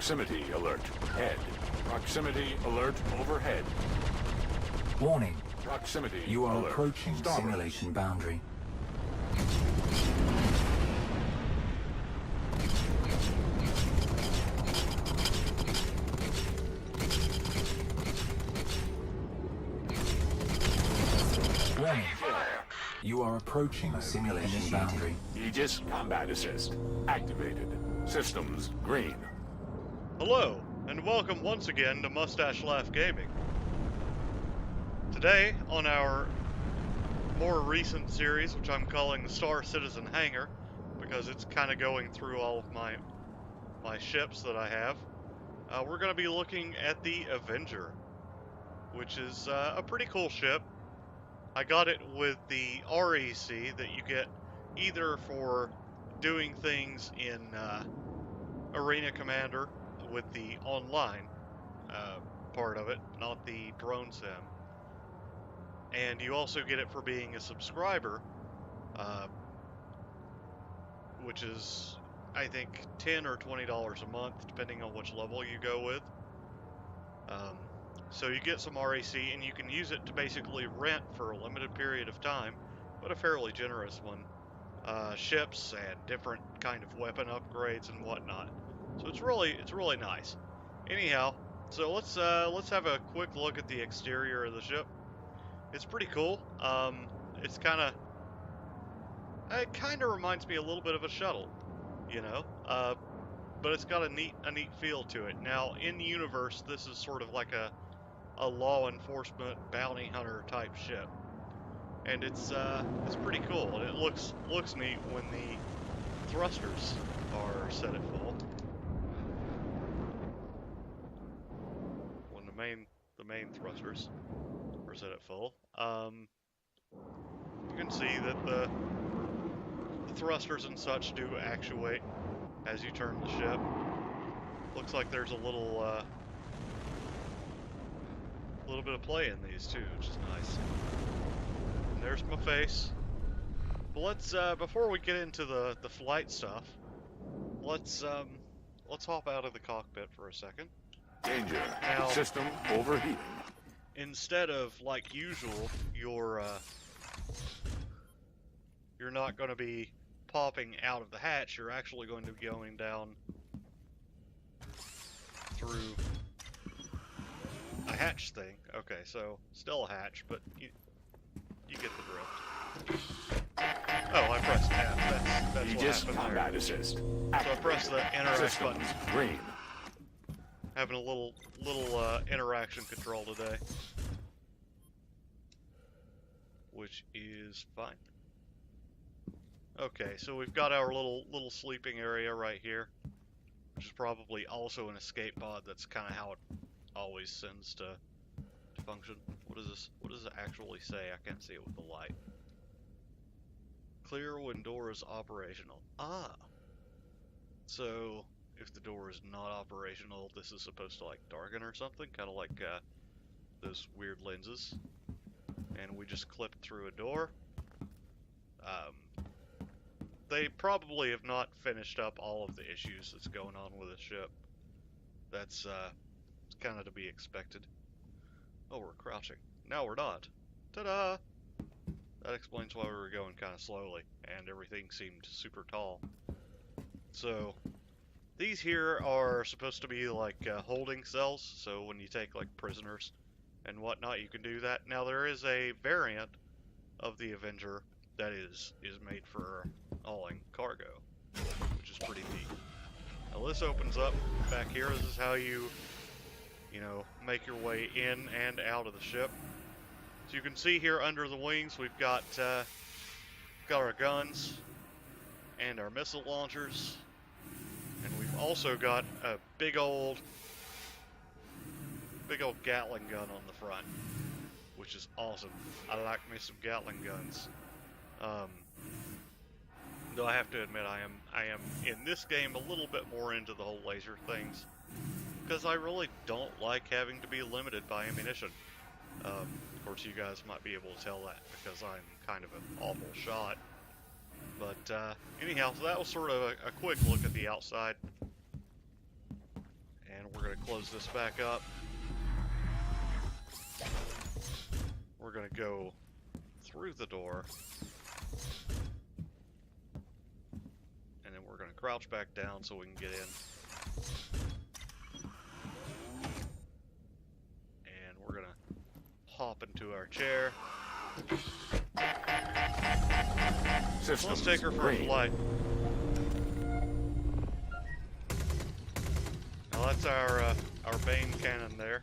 Proximity alert. Head. Proximity alert overhead. Warning. Proximity You are alert. approaching Starboard. simulation boundary. Warning. You are approaching simulation boundary. Aegis combat assist. Activated. Systems green. Hello, and welcome once again to Mustache Laugh Gaming. Today, on our more recent series, which I'm calling the Star Citizen Hangar, because it's kind of going through all of my ships that I have, we're going to be looking at the Avenger, which is a pretty cool ship. I got it with the REC that you get either for doing things in Arena Commander with the online part of it, not the drone sim. And you also get it for being a subscriber, which is, I think, $10 or $20 a month, depending on which level you go with. So you get some RAC, and you can use it to basically rent for a limited period of time, but a fairly generous one, ships and different kind of weapon upgrades and whatnot. So it's really nice. Anyhow, so let's have a quick look at the exterior of the ship. It's pretty cool. It kind of reminds me a little bit of a shuttle, you know, but it's got a neat feel to it. Now, in the universe, this is sort of like a law enforcement bounty hunter type ship, and it's pretty cool. And it looks neat when the thrusters are set at full. When the main thrusters are set at full, you can see that the thrusters and such do actuate as you turn the ship. Looks like there's a little bit of play in these too, which is nice. And there's my face. But let's before we get into the flight stuff, let's hop out of the cockpit for a second. Danger. Now, System overheating. Instead of, like usual, you're not going to be popping out of the hatch. You're actually going to be going down through a hatch thing. Okay, so still a hatch, but you get the drift. Oh, I pressed F. That's what Aegis happened combat there. assist. So I pressed the interact Systems button. green. Having a little interaction control today, which is fine. Okay, so we've got our little sleeping area right here, which is probably also an escape pod. That's kind of how it always sends to function. What is this? What does it actually say? I can't see it with the light. Clear when door is operational. Ah. So if the door is not operational, this is supposed to like darken or something, kind of like those weird lenses. And we just clip through a door. They probably have not finished up all of the issues that's going on with the ship. That's kind of to be expected. Oh, we're crouching. Now we're not. Ta-da! That explains why we were going kind of slowly, and everything seemed super tall. So these here are supposed to be like holding cells, so when you take like prisoners and whatnot, you can do that. Now there is a variant of the Avenger that is made for hauling cargo, which is pretty neat. Now this opens up back here. This is how you make your way in and out of the ship. So you can see here under the wings we've got our guns and our missile launchers. And we've also got a big old Gatling gun on the front, which is awesome. I like me some Gatling guns. Though I have to admit, I am in this game a little bit more into the whole laser things, because I really don't like having to be limited by ammunition. Of course, you guys might be able to tell that because I'm kind of an awful shot. But anyhow, so that was sort of a quick look at the outside. And we're going to close this back up. We're going to go through the door. And then we're going to crouch back down so we can get in. And we're going to hop into our chair. Systems Let's take her for a green. flight. Now that's our Bane cannon there.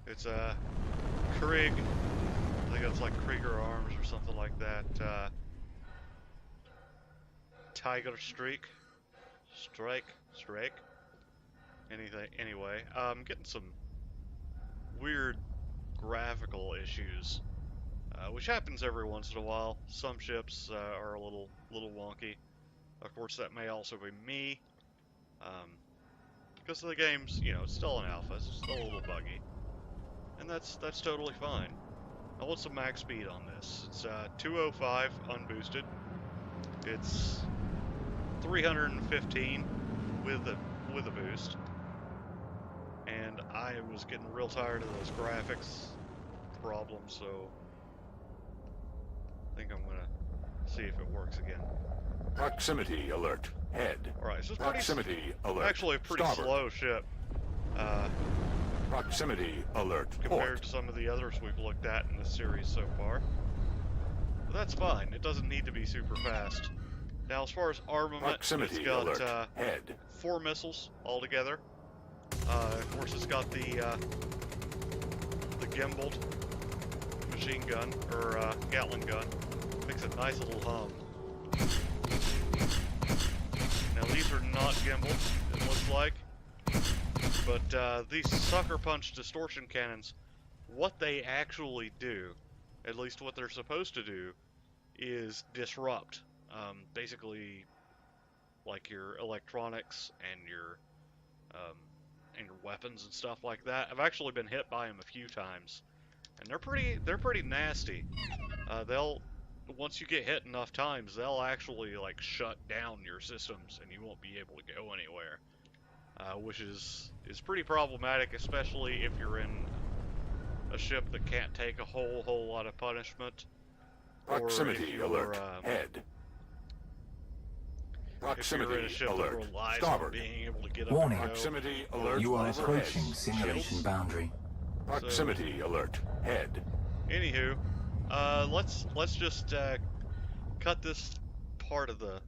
It's a Krieg. I think it's like Krieger Arms or something like that. Tiger Strike. Anything. Anyway, I'm getting some weird graphical issues, which happens every once in a while. Some ships are a little wonky. Of course, that may also be me, because the game's, you know, it's still an alpha, it's still a little buggy, and that's totally fine. Now, what's the max speed on this? It's 205 unboosted. It's 315 with a boost. And I was getting real tired of those graphics problems, so I think I'm gonna see if it works again. Proximity alert. Head. Alright, so it's Proximity alert. actually a pretty Starboard. slow ship Proximity alert. compared Port. to some of the others we've looked at in this series so far. But that's fine, it doesn't need to be super fast. Now, as far as armament, Proximity it's got alert. Head. 4 missiles altogether. Of course, it's got the gimbaled machine gun, or Gatling gun. Makes a nice little hum. Now, these are not gimbaled, it looks like. But these sucker punch distortion cannons, what they actually do, at least what they're supposed to do, is disrupt. Basically, like your electronics and your weapons and stuff like that. I've actually been hit by them a few times, and they're pretty nasty. They'll, once you get hit enough times, they'll actually like shut down your systems, and you won't be able to go anywhere. Which is pretty problematic, especially if you're in a ship that can't take a whole lot of punishment. Proximity alert. Head. If you're in a Proximity ship that alert. relies on Starboard. being able to get up Warning. and go. Proximity alert. You are overhead. approaching simulation boundary. Proximity alert. Head. Anywho, let's just cut this part of the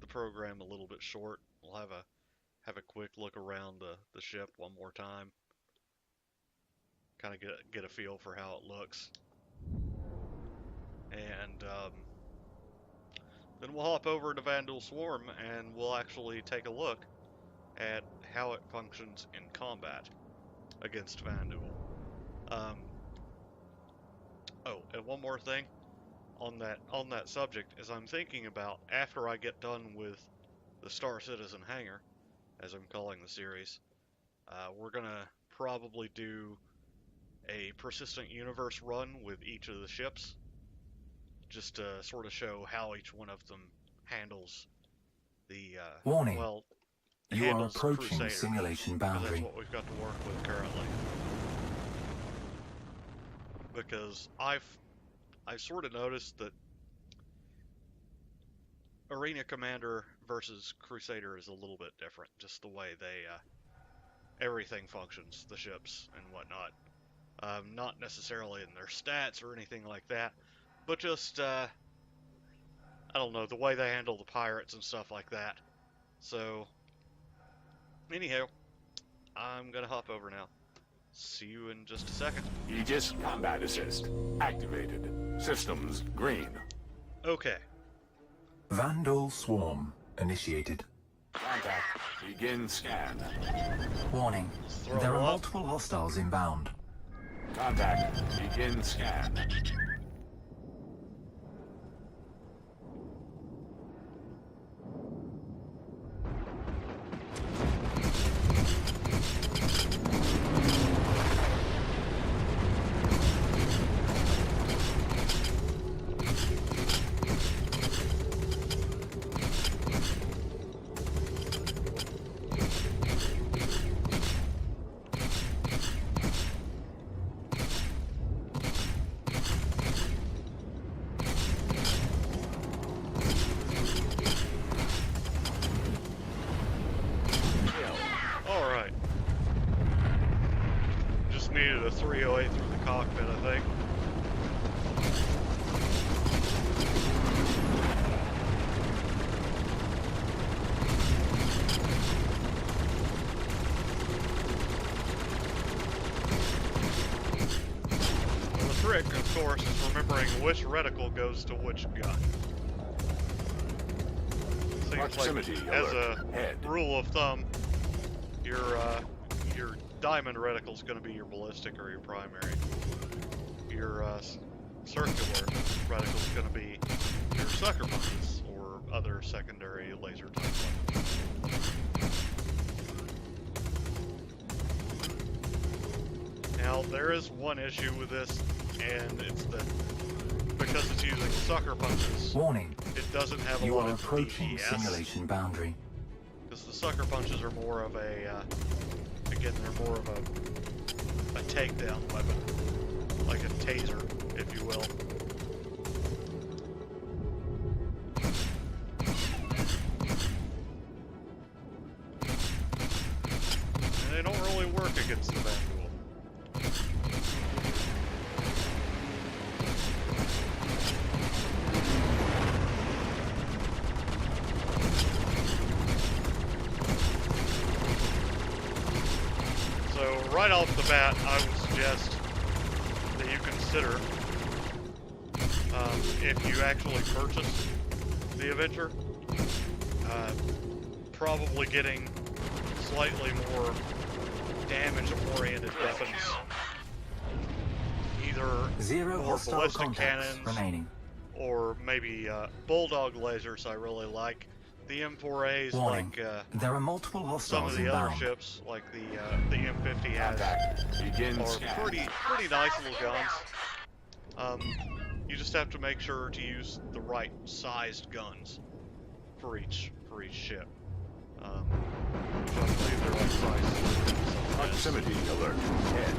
program a little bit short. We'll have a quick look around the ship one more time. Kind of get a feel for how it looks. And then we'll hop over to Vandal Swarm and we'll actually take a look at how it functions in combat against Vandal. Oh, and one more thing on that subject is I'm thinking about, after I get done with the Star Citizen Hangar, as I'm calling the series, we're gonna probably do a persistent universe run with each of the ships, just to sort of show how each one of them handles the Warning. well, You are handles approaching Crusader, simulation 'cause that's boundary. what we've got to work with currently. Because I've sort of noticed that Arena Commander versus Crusader is a little bit different, just the way they everything functions, the ships and whatnot. Not necessarily in their stats or anything like that, but just I don't know, the way they handle the pirates and stuff like that. So anyhow, I'm gonna hop over now. See you in just a second. Aegis combat assist activated. Systems green. Okay. Vandal Swarm initiated. Contact. Begin scan. Warning. Throw There are up. multiple hostiles inbound. Contact. Begin scan. 308 through the cockpit, I think. Well, the trick, of course, is remembering which reticle goes to which gun. Seems Proximity like, as a alert. Head. rule of thumb, your diamond reticle is going to be your ballistic or your primary. Your circular reticle is going to be your sucker punches or other secondary laser type weapons. Now there is one issue with this, and it's that because it's using sucker punches, Warning. it doesn't have a You lot are of approaching DPS. simulation boundary. Because the sucker punches are more of a, again, they're more of a takedown weapon. Like a taser, if you will. And they don't really work against the Vandal. So right off the bat, I would suggest that you consider, if you actually purchase the Avenger, probably getting slightly more damage-oriented weapons. Either Zero more hostile ballistic contacts cannons, remaining. or maybe bulldog lasers I really like. The M4As, Warning. like There are multiple some hostiles of the other inbound. ships, like the M50 has, Contact. Begin are scan. pretty nice little guns. You just have to make sure to use the right sized guns for each ship. Which I believe they're like sized. Proximity alert. Head.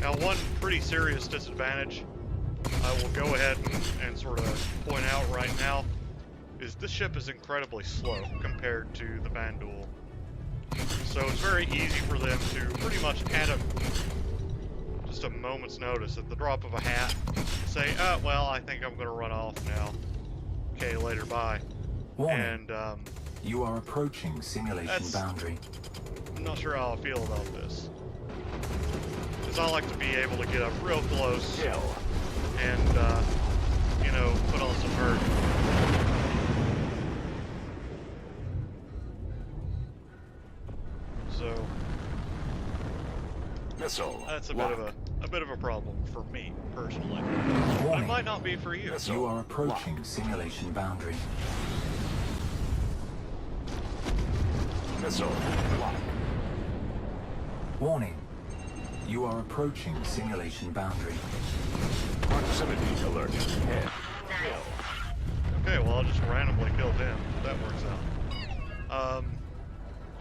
Now, one pretty serious disadvantage I will go ahead and sort of point out right now is this ship is incredibly slow compared to the Vandal. So it's very easy for them to pretty much at just a moment's notice, at the drop of a hat, say, oh, well, I think I'm going to run off now. Okay, later, bye. Warning. And You are approaching simulation That's- boundary. I'm not sure how I feel about this. Because I like to be able to get up real close Kill. and, you know, put on some hurt. So Missile. that's a Lock. bit of a problem for me personally. But it Warning. might not be for you. Missile. You are approaching simulation boundary. Missile. Lock. Warning. You are approaching simulation boundary. Proximity alert. Head. Okay, well, I just randomly killed him. That works out.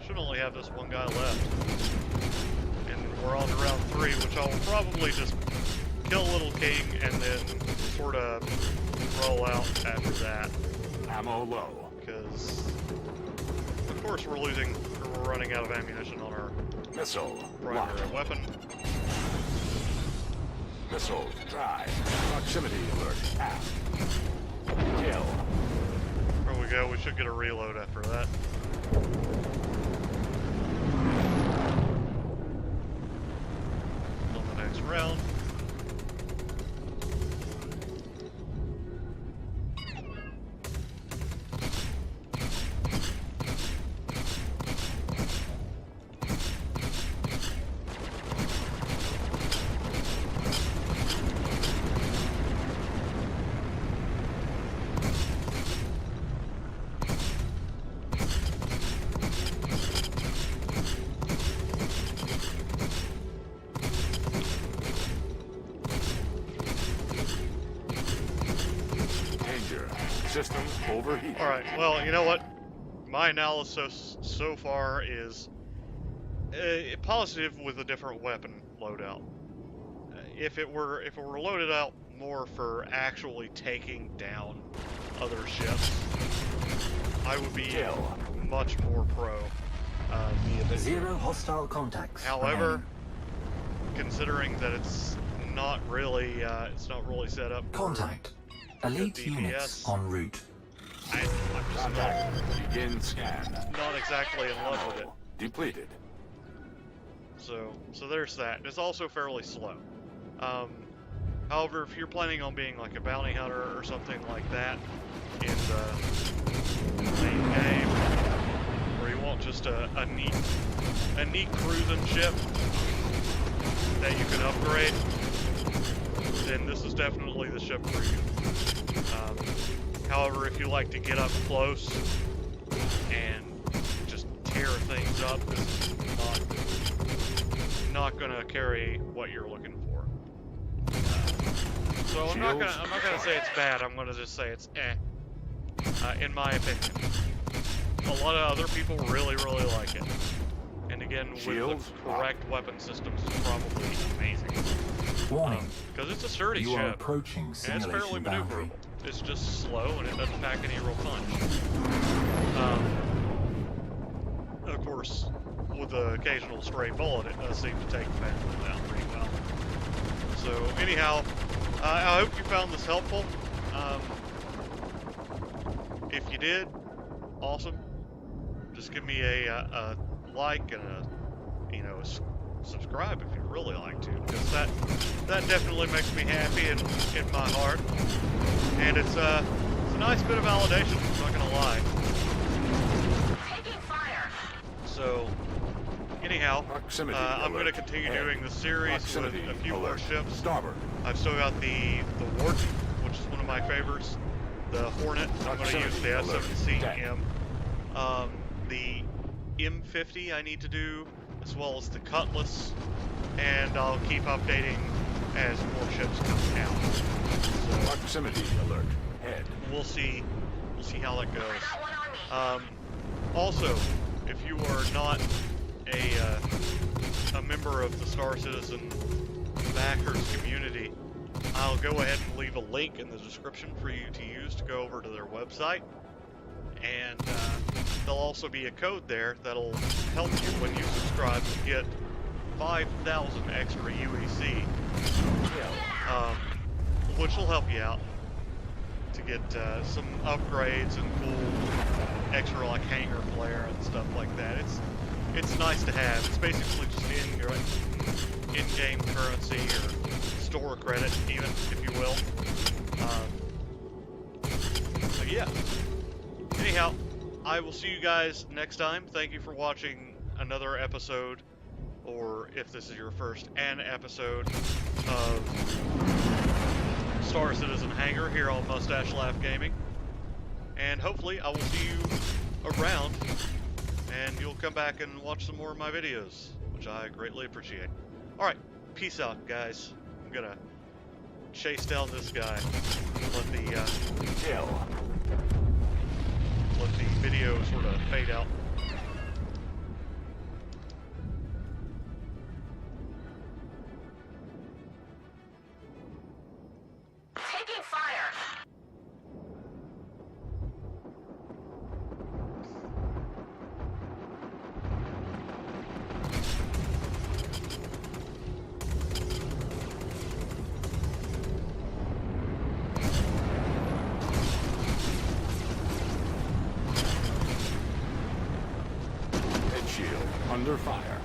Should only have this one guy left. And we're on to round 3, which I'll probably just kill Little King and then sort of roll out after that. Ammo low. Because, of course, we're running out of ammunition on our Missile. primary Lock. weapon. Missile. Dry. Proximity alert. Aft. Kill. There we go. We should get a reload after that. On the next round. Systems overheating. Alright, well, you know what? My analysis so far is positive with a different weapon loadout. If it were loaded out more for actually taking down other ships, I would be much more pro the Avenger. 0 hostile contacts. However, considering that it's not really set up for Contact. Elite DPS, units en route. I'm just Contact. Begin scan. not exactly in love with it. Depleted. So there's that. It's also fairly slow. However, if you're planning on being like a bounty hunter or something like that in the main game, or you want just a neat cruising ship that you can upgrade, then this is definitely the ship for you. However, if you like to get up close and just tear things up, this is not gonna carry what you're looking for. So I'm not gonna say it's bad. I'm gonna just say it's in my opinion. A lot of other people really like it. And again, with the correct weapon systems, it's probably amazing. Warning. Because it's a sturdy You are ship, approaching and it's fairly simulation boundary. maneuverable. It's just slow, and it doesn't pack any real punch. Of course, with the occasional stray bullet, it does seem to take the battle down pretty well. So anyhow, I hope you found this helpful. If you did, awesome. Just give me a like and a subscribe if you'd really like to, because that definitely makes me happy in my heart, and it's a nice bit of validation. I'm not gonna lie. Taking fire. So anyhow, Proximity I'm alert. going to continue doing the series Proximity with a few more alert. ships. Starboard. I've still got the Wart, which is one of my favorites. The Hornet, I'm going to use the Proximity alert. S-70CM. The M50 I need to do, as well as the Cutlass, and I'll keep updating as more ships come out. So Proximity alert. Head. we'll see how that goes. Got one on me. Also, if you are not a member of the Star Citizen backers community, I'll go ahead and leave a link in the description for you to use to go over to their website, and there'll also be a code there that'll help you when you subscribe to get 5,000 extra UEC, which will help you out to get some upgrades and cool extra like hangar flare and stuff like that. It's nice to have. It's basically just in-game currency or store credit, even, if you will. But yeah. Anyhow, I will see you guys next time. Thank you for watching another episode, or if this is your first, an episode of Star Citizen Hangar here on Mustache Laugh Gaming. And hopefully I will see you around, and you'll come back and watch some more of my videos, which I greatly appreciate. Alright, peace out, guys. I'm gonna chase down this guy. Let the video sort of fade out. Taking fire. Head shield under fire.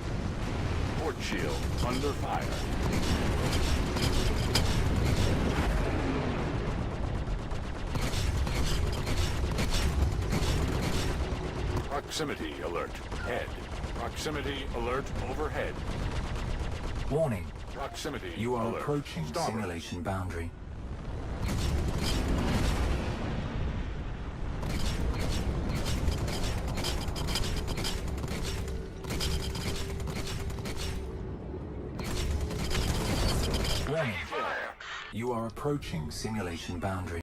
Port shield under fire. Proximity alert. Head. Proximity alert overhead. Warning. Proximity You are alert. approaching Starboard. simulation boundary. Warning. You are approaching simulation boundary.